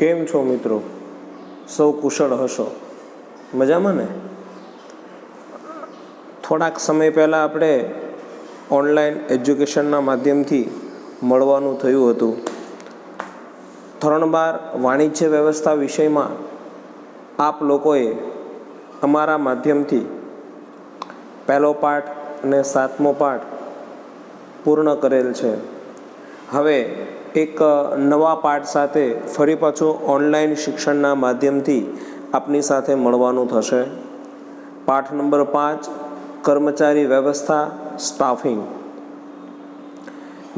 કેમ છો મિત્રો? સૌ કુશળ હશો, મજામાં ને? થોડાક સમય પહેલાં આપણે ઓનલાઈન એજ્યુકેશનના માધ્યમથી મળવાનું થયું હતું. ધોરણ 12 વાણિજ્ય વ્યવસ્થા વિષયમાં આપ લોકોએ અમારા માધ્યમથી પહેલો પાઠ અને 7મો પાઠ પૂર્ણ કરેલ છે. હવે એક નવા પાઠ સાથે ફરી પાછું ઓનલાઈન શિક્ષણના માધ્યમથી આપની સાથે મળવાનું થશે. પાઠ નંબર 5, કર્મચારી વ્યવસ્થા, સ્ટાફિંગ.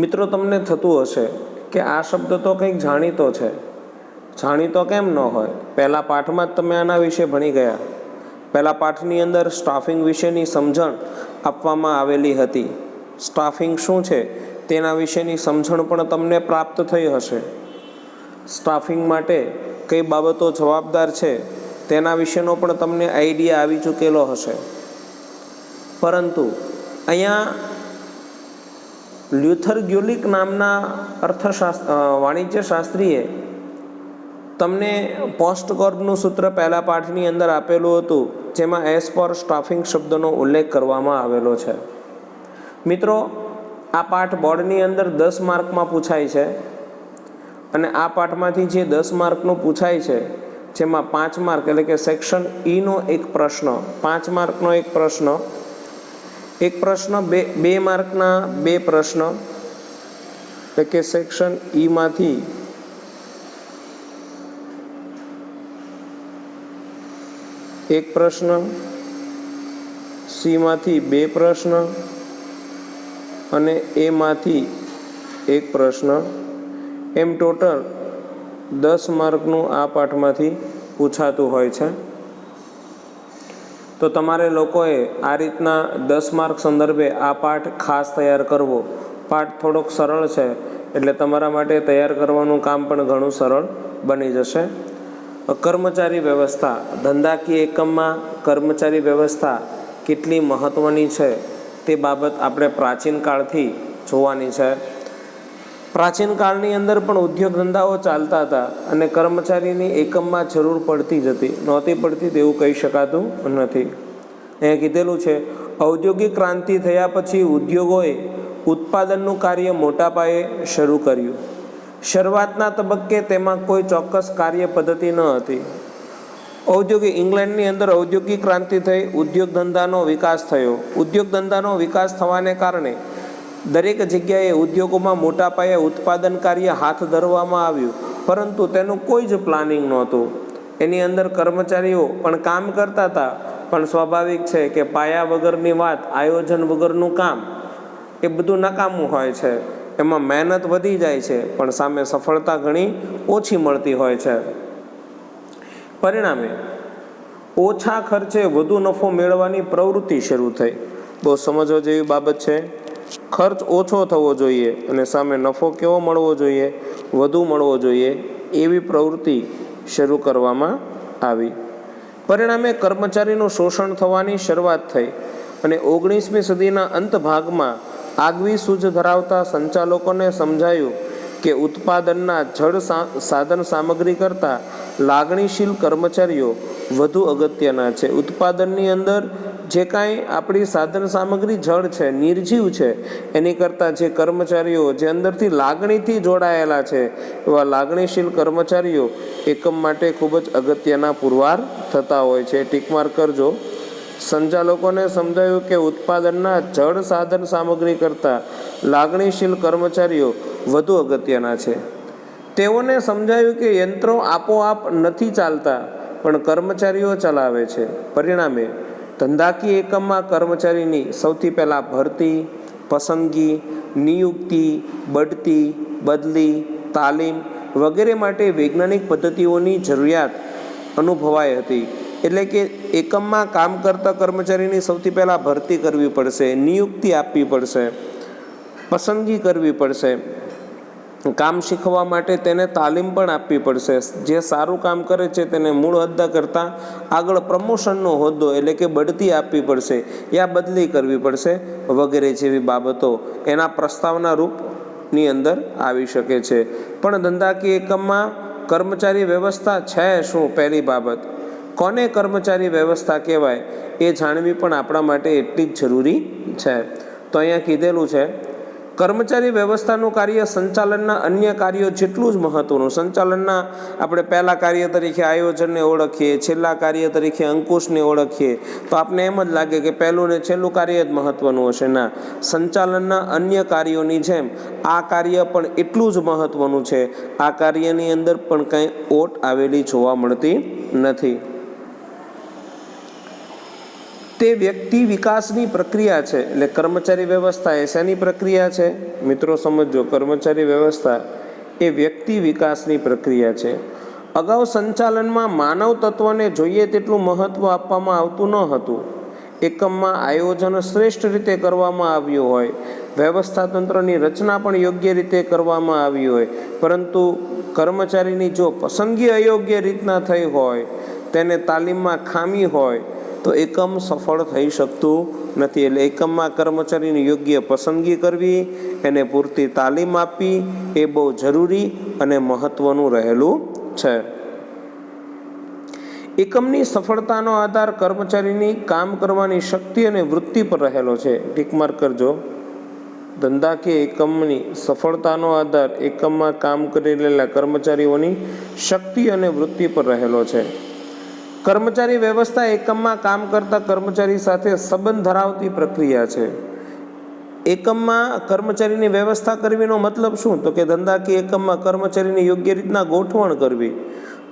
મિત્રો, તમને થતું હશે કે આ શબ્દ તો કંઈક જાણીતો છે. જાણીતો કેમ ન હોય? પહેલા પાઠમાં જ તમે આના વિશે ભણી ગયા. પહેલા પાઠની અંદર સ્ટાફિંગ વિશેની સમજણ આપવામાં આવેલી હતી. સ્ટાફિંગ શું છે તેના વિશેની સમજણ પણ તમને પ્રાપ્ત થઈ હશે. સ્ટાફિંગ માટે કઈ બાબતો જવાબદાર છે તેના વિશેનો પણ તમને આઈડિયા આવી ચૂકેલો હશે. પરંતુ અહીંયા લ્યુથર ગ્યુલિક નામના વાણિજ્ય શાસ્ત્રીએ તમને પોસ્ટકોર્બનું સૂત્ર પહેલા પાઠની અંદર આપેલું હતું, જેમાં એસ ફોર સ્ટાફિંગ શબ્દનો ઉલ્લેખ કરવામાં આવેલો છે. મિત્રો, આ પાઠ બોર્ડની અંદર 10 માર્કમાં પૂછાય છે અને આ પાઠમાંથી જે 10 માર્કનું પૂછાય છે જેમાં 5 માર્ક એટલે કે સેક્શન ઈનો એક પ્રશ્ન, 5 માર્કનો એક પ્રશ્ન, 2 માર્કના 2 પ્રશ્ન એટલે કે સેક્શન ઈમાંથી એક પ્રશ્ન, સીમાંથી 2 પ્રશ્ન અને એમાંથી એક પ્રશ્ન, એમ ટોટલ 10 માર્કનું આ પાઠમાંથી પૂછાતું હોય છે. તો તમારે લોકોએ આ રીતના 10 માર્ક સંદર્ભે આ પાઠ ખાસ તૈયાર કરવો. પાઠ થોડોક સરળ છે એટલે તમારા માટે તૈયાર કરવાનું કામ પણ ઘણું સરળ બની જશે. કર્મચારી વ્યવસ્થા, ધંધાકીય એકમમાં કર્મચારી વ્યવસ્થા કેટલી મહત્ત્વની છે તે બાબત આપણે પ્રાચીન કાળથી જોવાની છે. પ્રાચીન કાળની અંદર પણ ઉદ્યોગ ધંધાઓ ચાલતા હતા અને કર્મચારીની એકમમાં જરૂર પડતી જ હતી, નહોતી પડતી તેવું કહી શકાતું નથી. અહીંયા કીધેલું છે, ઔદ્યોગિક ક્રાંતિ થયા પછી ઉદ્યોગોએ ઉત્પાદનનું કાર્ય મોટા પાયે શરૂ કર્યું. શરૂઆતના તબક્કે તેમાં કોઈ ચોક્કસ કાર્ય પદ્ધતિ ન હતી. ઇંગ્લેન્ડની અંદર ઔદ્યોગિક ક્રાંતિ થઈ, ઉદ્યોગ ધંધાનો વિકાસ થયો. ઉદ્યોગ ધંધાનો વિકાસ થવાને કારણે દરેક જગ્યાએ ઉદ્યોગોમાં મોટા પાયે ઉત્પાદન કાર્ય હાથ ધરવામાં આવ્યું, પરંતુ તેનું કોઈ જ પ્લાનિંગ નહોતું. એની અંદર કર્મચારીઓ પણ કામ કરતા હતા, પણ સ્વાભાવિક છે કે પાયા વગરની વાત, આયોજન વગરનું કામ એ બધું નકામું હોય છે. એમાં મહેનત વધી જાય છે પણ સામે સફળતા ઘણી ઓછી મળતી હોય છે. પરિણામે ઓછા ખર્ચે વધુ નફો મેળવવાની પ્રવૃત્તિ શરૂ થઈ. બહુ સમજવા જેવી બાબત છે. ખર્ચ ઓછો થવો જોઈએ અને સામે નફો કેવો મળવો જોઈએ? વધુ મળવો જોઈએ. એવી પ્રવૃત્તિ શરૂ કરવામાં આવી. પરિણામે કર્મચારીનું શોષણ થવાની શરૂઆત થઈ અને 19મી સદીના અંત ભાગમાં આગવી સૂઝ ધરાવતા સંચાલકોને સમજાયું કે ઉત્પાદનના જડ સાધન સામગ્રી કરતાં લાગણીશીલ કર્મચારીઓ વધુ અગત્યના છે. ઉત્પાદનની અંદર જે કાંઈ આપણી સાધન સામગ્રી જડ છે, નિર્જીવ છે, એની કરતાં જે કર્મચારીઓ જે અંદરથી લાગણીથી જોડાયેલા છે એવા લાગણીશીલ કર્મચારીઓ એકમ માટે ખૂબ જ અગત્યના પુરવાર થતા હોય છે. ટીક માર્ક કરજો. સંચાલકોને સમજાયું કે ઉત્પાદનના જડ સાધન સામગ્રી કરતાં લાગણીશીલ કર્મચારીઓ વધુ અગત્યના છે. તેઓને સમજાયું કે યંત્રો આપોઆપ નથી ચાલતા, પણ કર્મચારીઓ ચલાવે છે. પરિણામે ધંધાકીય એકમમાં કર્મચારીની સૌથી પહેલાં ભરતી, પસંદગી, નિયુક્તિ, બઢતી, બદલી, તાલીમ વગેરે માટે વૈજ્ઞાનિક પદ્ધતિઓની જરૂરિયાત અનુભવાઈ હતી. એટલે કે એકમમાં કામ કરતા કર્મચારીની સૌથી પહેલાં ભરતી કરવી પડશે, નિયુક્તિ આપવી પડશે, પસંદગી કરવી પડશે. કામ શીખવા માટે તેને તાલીમ પણ આપવી પડશે. જે સારું કામ કરે છે તેને મૂળ હોદ્દા કરતાં આગળ પ્રમોશનનો હોદ્દો એટલે કે બઢતી આપવી પડશે, યા બદલી કરવી પડશે વગેરે જેવી બાબતો એના પ્રસ્તાવના રૂપની અંદર આવી શકે છે. પણ ધંધાકીય એકમમાં કર્મચારી વ્યવસ્થા છે શું? પહેલી બાબત, કોને કર્મચારી વ્યવસ્થા કહેવાય એ જાણવી પણ આપણા માટે એટલી જ જરૂરી છે. તો અહીંયા કીધેલું છે, કર્મચારી વ્યવસ્થાનું કાર્ય સંચાલનના અન્ય કાર્યો જેટલું જ મહત્વનું. સંચાલનના આપણે પહેલા કાર્ય તરીકે આયોજનને ઓળખીએ, છેલ્લા કાર્ય તરીકે અંકુશને ઓળખીએ, તો આપને એમ જ લાગે કે પહેલું ને છેલ્લું કાર્ય જ મહત્વનું હશે. ના, સંચાલનના અન્ય કાર્યોની જેમ આ કાર્ય પણ એટલું જ મહત્વનું છે. આ કાર્યની અંદર પણ કંઈ ઓટ આવેલી જોવા મળતી નથી. તે વ્યક્તિ વિકાસની પ્રક્રિયા છે. એટલે કર્મચારી વ્યવસ્થા એ શેની પ્રક્રિયા છે? મિત્રો સમજો, કર્મચારી વ્યવસ્થા એ વ્યક્તિ વિકાસની પ્રક્રિયા છે. અગાઉ સંચાલનમાં માનવ તત્વને જોઈએ તેટલું મહત્વ આપવામાં આવતું ન હતું. એકમમાં આયોજન શ્રેષ્ઠ રીતે કરવામાં આવ્યું હોય, વ્યવસ્થા તંત્રની રચના પણ યોગ્ય રીતે કરવામાં આવી હોય, પરંતુ કર્મચારીની જો પસંદગી અયોગ્ય રીતના થઈ હોય, તેને તાલીમમાં ખામી હોય, તો એકમ સફળ થઈ શકતું નથી. એટલે એકમમાં કર્મચારીની યોગ્ય પસંદગી કરવી, એને પૂરતી તાલીમ આપવી એ બહુ જરૂરી અને મહત્વનું રહેલું છે. એકમની સફળતાનો આધાર કર્મચારીની કામ કરવાની શક્તિ અને વૃત્તિ પર રહેલો છે. ટીક માર્ક કરજો. ધંધાકીય એકમની સફળતાનો આધાર એકમમાં કામ કરી રહેલા કર્મચારીઓની શક્તિ અને વૃત્તિ પર રહેલો છે. કર્મચારી વ્યવસ્થા એકમમાં કામ કરતા કર્મચારી સાથે સંબંધ ધરાવતી પ્રક્રિયા છે. એકમમાં કર્મચારીની વ્યવસ્થા કરવીનો મતલબ શું? તો કે ધંધાકીય એકમમાં કર્મચારીની યોગ્ય રીતના ગોઠવણ કરવી,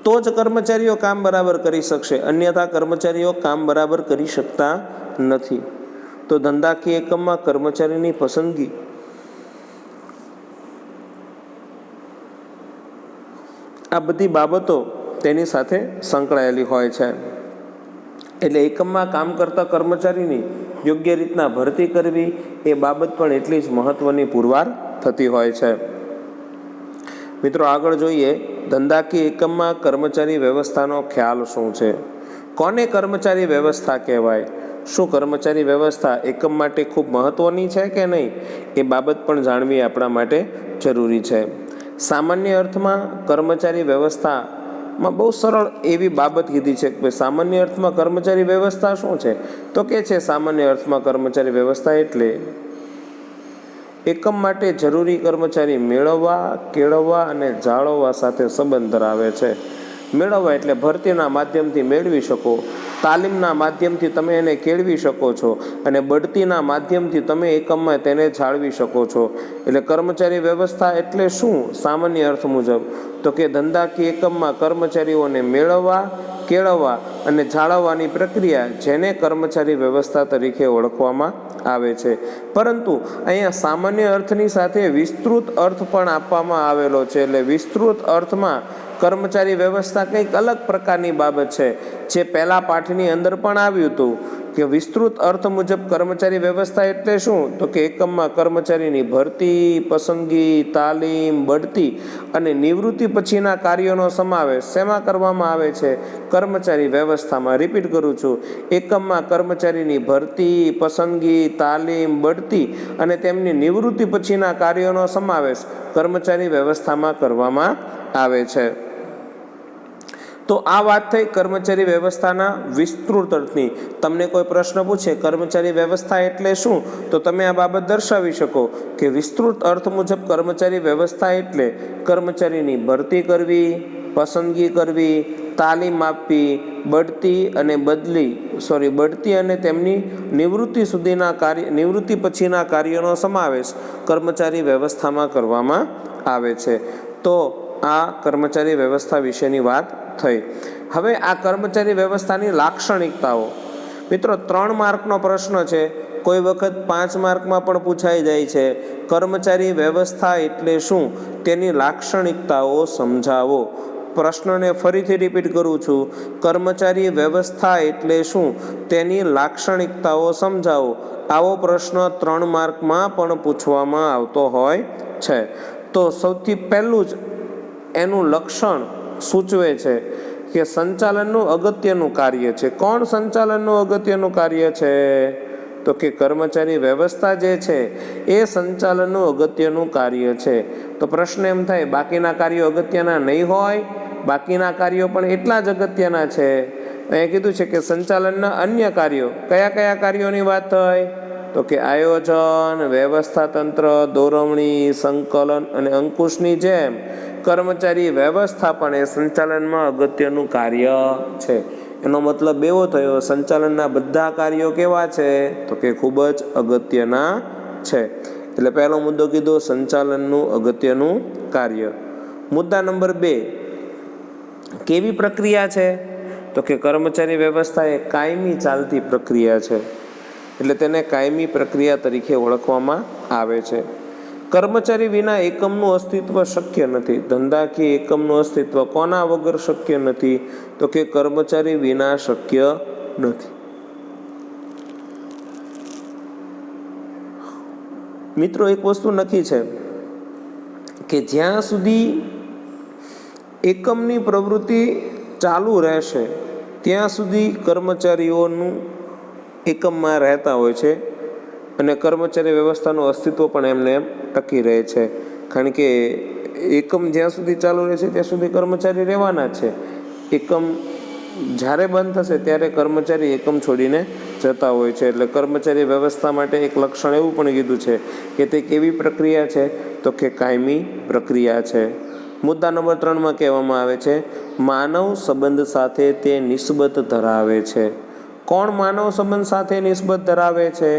તો જ કર્મચારીઓ કામ બરાબર કરી શકશે, અન્યથા કર્મચારીઓ કામ બરાબર કરી શકતા નથી. તો ધંધાકીય એકમમાં કર્મચારીની પસંદગી, આ બધી બાબતો તેની સાથે સંકળાયેલી હોય છે. એટલે એકમમાં કામ કરતા કર્મચારીની યોગ્ય રીતના ભરતી કરવી એ બાબત પણ એટલી જ મહત્વની પુરવાર થતી હોય છે. મિત્રો આગળ જોઈએ, ધંધાકીય એકમમાં કર્મચારી વ્યવસ્થાનો ખ્યાલ શું છે? કોને કર્મચારી વ્યવસ્થા કહેવાય? શું કર્મચારી વ્યવસ્થા એકમ માટે ખૂબ મહત્વની છે કે નહીં, એ બાબત પણ જાણવી આપણા માટે જરૂરી છે. સામાન્ય અર્થમાં કર્મચારી વ્યવસ્થામાં બહુ સરળ એવી બાબત કીધી છે કે સામાન્ય અર્થમાં કર્મચારી વ્યવસ્થા શું છે? તો કે છે સામાન્ય અર્થમાં કર્મચારી વ્યવસ્થા એટલે એકમ માટે જરૂરી કર્મચારી મેળવવા, કેળવવા અને જાળવવા સાથે સંબંધ ધરાવે છે. મેળવવા એટલે ભરતીના માધ્યમથી મેળવી શકો, તાલીમના માધ્યમથી તમે એને કેળવી શકો છો, અને બઢતીના માધ્યમથી તમે એકમમાં તેને જાળવી શકો છો. એટલે કર્મચારી વ્યવસ્થા એટલે શું સામાન્ય અર્થ મુજબ? તો કે ધંધાકીય એકમમાં કર્મચારીઓને મેળવવા, કેળવવા અને જાળવવાની પ્રક્રિયા, જેને કર્મચારી વ્યવસ્થા તરીકે ઓળખવામાં આવે છે. પરંતુ અહીંયા સામાન્ય અર્થની સાથે વિસ્તૃત અર્થ પણ આપવામાં આવેલો છે. એટલે વિસ્તૃત અર્થમાં કર્મચારી વ્યવસ્થા કંઈક અલગ પ્રકારની બાબત છે, જે પહેલા પાઠની અંદર પણ આવ્યું હતું કે વિસ્તૃત અર્થ મુજબ કર્મચારી વ્યવસ્થા એટલે શું? તો કે એકમમાં કર્મચારીની ભરતી, પસંદગી, તાલીમ, બઢતી અને નિવૃત્તિ પછીના કાર્યોનો સમાવેશ શેમાં કરવામાં આવે છે? કર્મચારી વ્યવસ્થામાં. રિપીટ કરું છું, એકમમાં કર્મચારીની ભરતી, પસંદગી, તાલીમ, બઢતી અને તેમની નિવૃત્તિ પછીના કાર્યોનો સમાવેશ કર્મચારી વ્યવસ્થામાં કરવામાં આવે છે. તો આ વાત થઈ કર્મચારી વ્યવસ્થાના વિસ્તૃત અર્થની. તમને કોઈ પ્રશ્ન પૂછે કર્મચારી વ્યવસ્થા એટલે શું, તો તમે આ બાબત દર્શાવી શકો કે વિસ્તૃત અર્થ મુજબ કર્મચારી વ્યવસ્થા એટલે કર્મચારીની ભરતી કરવી, પસંદગી કરવી, તાલીમ આપવી, બઢતી અને તેમની નિવૃત્તિ પછીના કાર્યોનો સમાવેશ કર્મચારી વ્યવસ્થામાં કરવામાં આવે છે. તો આ કર્મચારી વ્યવસ્થા વિશેની વાત થઈ. હવે આ કર્મચારી વ્યવસ્થાની લાક્ષણિકતાઓ. મિત્રો 3 માર્કનો પ્રશ્ન છે, કોઈ વખત 5 માર્કમાં પણ પૂછાઈ જાય છે. કર્મચારી વ્યવસ્થા એટલે શું, તેની લાક્ષણિકતાઓ સમજાવો. પ્રશ્નને ફરીથી રિપીટ કરું છું, કર્મચારી વ્યવસ્થા એટલે શું, તેની લાક્ષણિકતાઓ સમજાવો. આવો પ્રશ્ન 3 માર્કમાં પણ પૂછવામાં આવતો હોય છે. તો સૌથી પહેલું જ એનું લક્ષણ સૂચવે છે કે સંચાલનનું અગત્યનું કાર્ય છે. કોણ સંચાલનનું અગત્યનું કાર્ય છે? તો કે કર્મચારી વ્યવસ્થા જે છે એ સંચાલનનું અગત્યનું કાર્ય છે. તો પ્રશ્ન એમ થાય, બાકીના કાર્યો અગત્યના નહીં હોય? બાકીના કાર્યો પણ એટલા જ અગત્યના છે. અહીંયા કીધું છે કે સંચાલનના અન્ય કાર્યો, કયા કયા કાર્યોની વાત થઈ? તો કે આયોજન, વ્યવસ્થા તંત્ર, દોરવણી, સંકલન અને અંકુશની જેમ કર્મચારી વ્યવસ્થાપન એ સંચાલનમાં અગત્યનું કાર્ય છે. એનો મતલબ એવો થયો, સંચાલનના બધા કાર્યો કેવા છે? તો કે ખૂબ જ અગત્યના છે. એટલે પહેલો મુદ્દો કીધો સંચાલનનું અગત્યનું કાર્ય. મુદ્દા નંબર 2, કેવી પ્રક્રિયા છે? તો કે કર્મચારી વ્યવસ્થા એ કાયમી ચાલતી પ્રક્રિયા છે, એટલે તેને કાયમી પ્રક્રિયા તરીકે ઓળખવામાં આવે છે. કર્મચારી વિના એકમનું અસ્તિત્વ શક્ય નથી. ધંધાકીય એકમનું અસ્તિત્વ કોના વગર શક્ય નથી? તો કે કર્મચારી વિના શક્ય નથી. મિત્રો, એક વસ્તુ નક્કી છે કે જ્યાં સુધી એકમની પ્રવૃત્તિ ચાલુ રહેશે ત્યાં સુધી કર્મચારીઓનું એકમમાં રહેતા હોય છે અને કર્મચારી વ્યવસ્થાનું અસ્તિત્વ પણ એમને એમ ટકી રહે છે. કારણ કે એકમ જ્યાં સુધી ચાલુ રહેશે ત્યાં સુધી કર્મચારી રહેવાના જ છે. એકમ જ્યારે બંધ થશે ત્યારે કર્મચારી એકમ છોડીને જતા હોય છે. એટલે કર્મચારી વ્યવસ્થા માટે એક લક્ષણ એવું પણ કીધું છે કે તે કેવી પ્રક્રિયા છે? તો કે કાયમી પ્રક્રિયા છે. મુદ્દા નંબર 3માં કહેવામાં આવે છે માનવ સંબંધ સાથે તે નિસ્બત ધરાવે છે. કોણ માનવ સંબંધ સાથે નિસ્બત ધરાવે છે?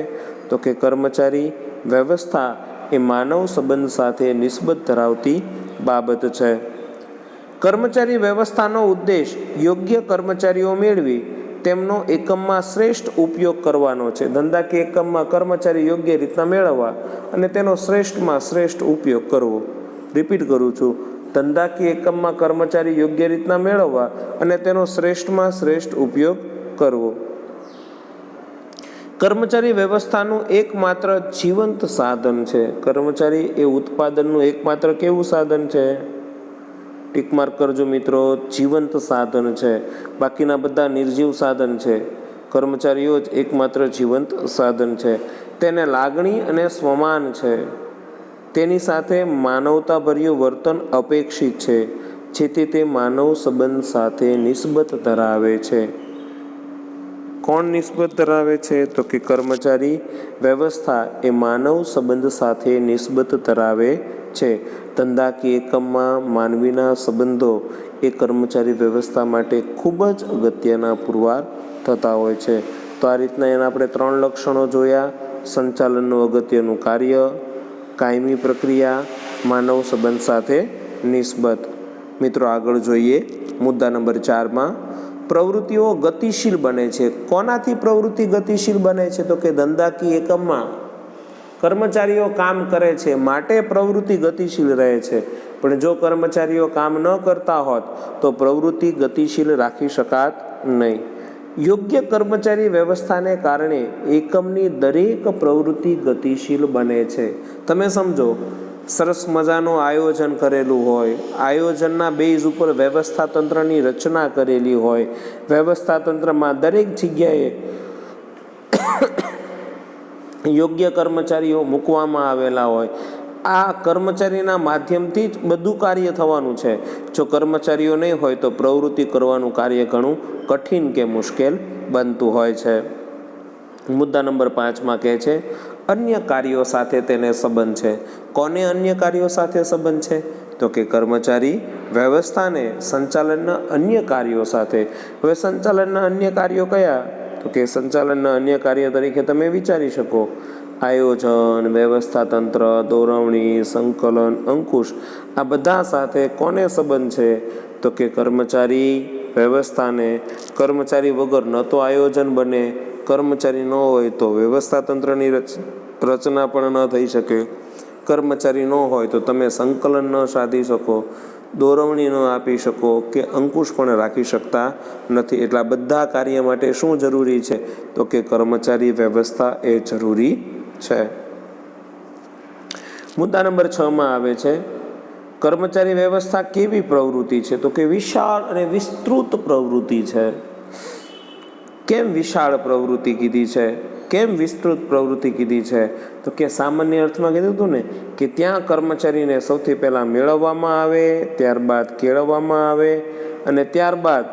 તો કે કર્મચારી વ્યવસ્થા એ માનવ સંબંધ સાથે નિસ્બત ધરાવતી બાબત છે. કર્મચારી વ્યવસ્થાનો ઉદ્દેશ યોગ્ય કર્મચારીઓ મેળવી તેમનો એકમમાં શ્રેષ્ઠ ઉપયોગ કરવાનો છે. ધંધાકીય એકમમાં કર્મચારી યોગ્ય રીતના મેળવવા અને તેનો શ્રેષ્ઠમાં શ્રેષ્ઠ ઉપયોગ કરવો. રિપીટ કરું છું, ધંધાકીય એકમમાં કર્મચારી યોગ્ય રીતના મેળવવા અને તેનો શ્રેષ્ઠમાં શ્રેષ્ઠ ઉપયોગ કરવો. કર્મચારી વ્યવસ્થાનું એકમાત્ર જીવંત સાધન છે. કર્મચારી એ ઉત્પાદનનું એકમાત્ર કેવું સાધન છે? ટીક માર્ક કરજો મિત્રો, જીવંત સાધન છે. બાકીના બધા નિર્જીવ સાધન છે. કર્મચારીઓ જ એકમાત્ર જીવંત સાધન છે. તેને લાગણી અને સ્વમાન છે. તેની સાથે માનવતાભર્યું વર્તન અપેક્ષિત છે, જેથી તે માનવ સંબંધ સાથે નિસ્બત ધરાવે છે. કોણ નિસ્બત ધરાવે છે? તો કે કર્મચારી વ્યવસ્થા એ માનવ સંબંધ સાથે નિસ્બત ધરાવે છે. ધંધાકીય એકમમાં માનવીના સંબંધો એ કર્મચારી વ્યવસ્થા માટે ખૂબ જ અગત્યના પુરવાર થતા હોય છે. તો આ રીતના એના આપણે 3 લક્ષણો જોયા: સંચાલનનું અગત્યનું કાર્ય, કાયમી પ્રક્રિયા, માનવ સંબંધ સાથે નિસ્બત. મિત્રો, આગળ જોઈએ મુદ્દા નંબર 4માં, પ્રવૃત્તિઓ ગતિશીલ બને છે. કોનાથી પ્રવૃત્તિ ગતિશીલ બને છે? તો કે ધંધાકીય એકમમાં કર્મચારીઓ કામ કરે છે માટે પ્રવૃત્તિ ગતિશીલ રહે છે. પણ જો કર્મચારીઓ કામ ન કરતા હોત તો પ્રવૃત્તિ ગતિશીલ રાખી શકાત નહીં. યોગ્ય કર્મચારી વ્યવસ્થાને કારણે એકમની દરેક પ્રવૃત્તિ ગતિશીલ બને છે. તમે સમજો, સરસ મજાનું આયોજન કરેલું હોય, આયોજનના બેઝ ઉપર વ્યવસ્થા તંત્રની રચના કરેલી હોય, વ્યવસ્થા તંત્રમાં દરેક જગ્યાએ યોગ્ય કર્મચારીઓ મૂકવામાં આવેલા હોય. આ કર્મચારીના માધ્યમથી જ બધું કાર્ય થવાનું છે. જો કર્મચારીઓ નહીં હોય તો પ્રવૃત્તિ કરવાનું કાર્ય ઘણું કઠિન કે મુશ્કેલ બનતું હોય છે. મુદ્દા નંબર 5માં કહે છે અન્ય કાર્યો સાથે તેને સંબંધ છે. કોને અન્ય કાર્યો સાથે સંબંધ છે? તો કે કર્મચારી વ્યવસ્થાને સંચાલનના અન્ય કાર્યો સાથે. હવે સંચાલનના અન્ય કાર્યો કયા? તો કે સંચાલનના અન્ય કાર્ય તરીકે તમે વિચારી શકો આયોજન, વ્યવસ્થા તંત્ર, દોરવણી, સંકલન, અંકુશ. આ બધા સાથે કોને સંબંધ છે? તો કે કર્મચારી વ્યવસ્થાને. કર્મચારી વગર ન તો આયોજન બને, કર્મચારી ન હોય તો વ્યવસ્થા તંત્રની રચના પણ ન થઈ શકે, કર્મચારી ન હોય તો તમે સંકલન ન સાધી શકો, દોરવણી ન આપી શકો કે અંકુશ પણ રાખી શકતા નથી. એટલા બધા કાર્ય માટે શું જરૂરી છે? તો કે કર્મચારી વ્યવસ્થા એ જરૂરી છે. મુદ્દા નંબર 6માં આવે છે કર્મચારી વ્યવસ્થા કેવી પ્રવૃત્તિ છે? તો કે વિશાળ અને વિસ્તૃત પ્રવૃત્તિ છે. કેમ વિશાળ પ્રવૃત્તિ કીધી છે? કેમ વિસ્તૃત પ્રવૃત્તિ કીધી છે? તો કે સામાન્ય અર્થમાં કીધું હતું ને કે ત્યાં કર્મચારીને સૌથી પહેલાં મેળવવામાં આવે, ત્યારબાદ કેળવવામાં આવે અને ત્યારબાદ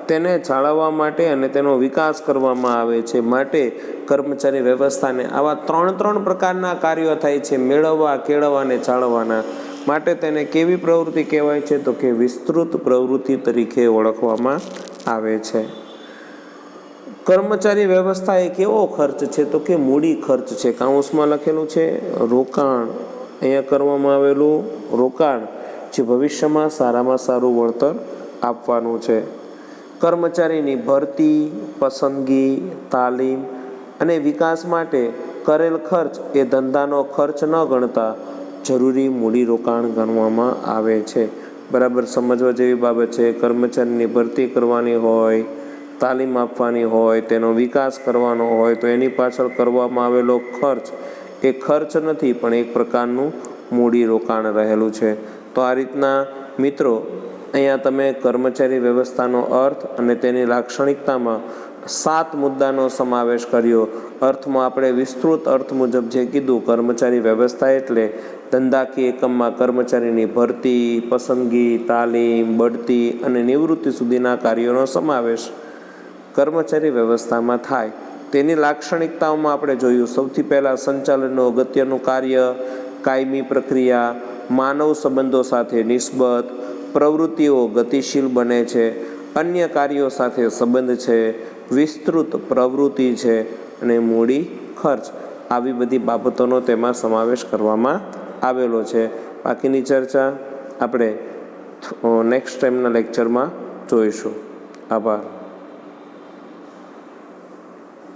તેને જાળવવા માટે અને તેનો વિકાસ કરવામાં આવે છે. માટે કર્મચારી વ્યવસ્થાને આવા 3 પ્રકારના કાર્યો થાય છે, મેળવવા, કેળવવા અને જાળવવાના. માટે તેને કેવી પ્રવૃત્તિ કહેવાય છે? તો કે વિસ્તૃત પ્રવૃત્તિ તરીકે ઓળખવામાં આવે છે. કર્મચારી વ્યવસ્થા એ કેવો ખર્ચ છે? તો કે મૂડી ખર્ચ છે. કાઉન્સમાં લખેલું છે રોકાણ. અહીંયા કરવામાં આવેલું રોકાણ જે ભવિષ્યમાં સારામાં સારું વળતર આપવાનું છે. કર્મચારીની ભરતી, પસંદગી, તાલીમ અને વિકાસ માટે કરેલ ખર્ચ એ ધંધાનો ખર્ચ ન ગણતા જરૂરી મૂડીરોકાણ ગણવામાં આવે છે. બરાબર સમજવા જેવી બાબત છે. કર્મચારીની ભરતી કરવાની હોય, તાલીમ આપવાની હોય, તેનો વિકાસ કરવાનો હોય તો એની પાછળ કરવામાં આવેલો ખર્ચ એ ખર્ચ નથી પણ એક પ્રકારનું મૂડીરોકાણ રહેલું છે. તો આ રીતના મિત્રો અહીંયા તમે કર્મચારી વ્યવસ્થાનો અર્થ અને તેની લાક્ષણિકતામાં 7 મુદ્દાનો સમાવેશ કર્યો. અર્થમાં આપણે વિસ્તૃત અર્થ મુજબ જે કીધું, કર્મચારી વ્યવસ્થા એટલે ધંધાકીય એકમમાં કર્મચારીની ભરતી, પસંદગી, તાલીમ, બઢતી અને નિવૃત્તિ સુધીના કાર્યોનો સમાવેશ કર્મચારી વ્યવસ્થામાં થાય. તેની લાક્ષણિકતાઓમાં આપણે જોયું, સૌથી પહેલાં સંચાલનનું અગત્યનું કાર્ય, કાયમી પ્રક્રિયા, માનવ સંબંધો સાથે નિસ્બત, પ્રવૃત્તિઓ ગતિશીલ બને છે, અન્ય કાર્યો સાથે સંબંધ છે, વિસ્તૃત પ્રવૃત્તિ છે અને મૂડી ખર્ચ. આવી બધી બાબતોનો તેમાં સમાવેશ કરવામાં આવેલો છે. બાકીની ચર્ચા આપણે નેક્સ્ટ ટાઈમના લેક્ચરમાં જોઈશું. આભાર.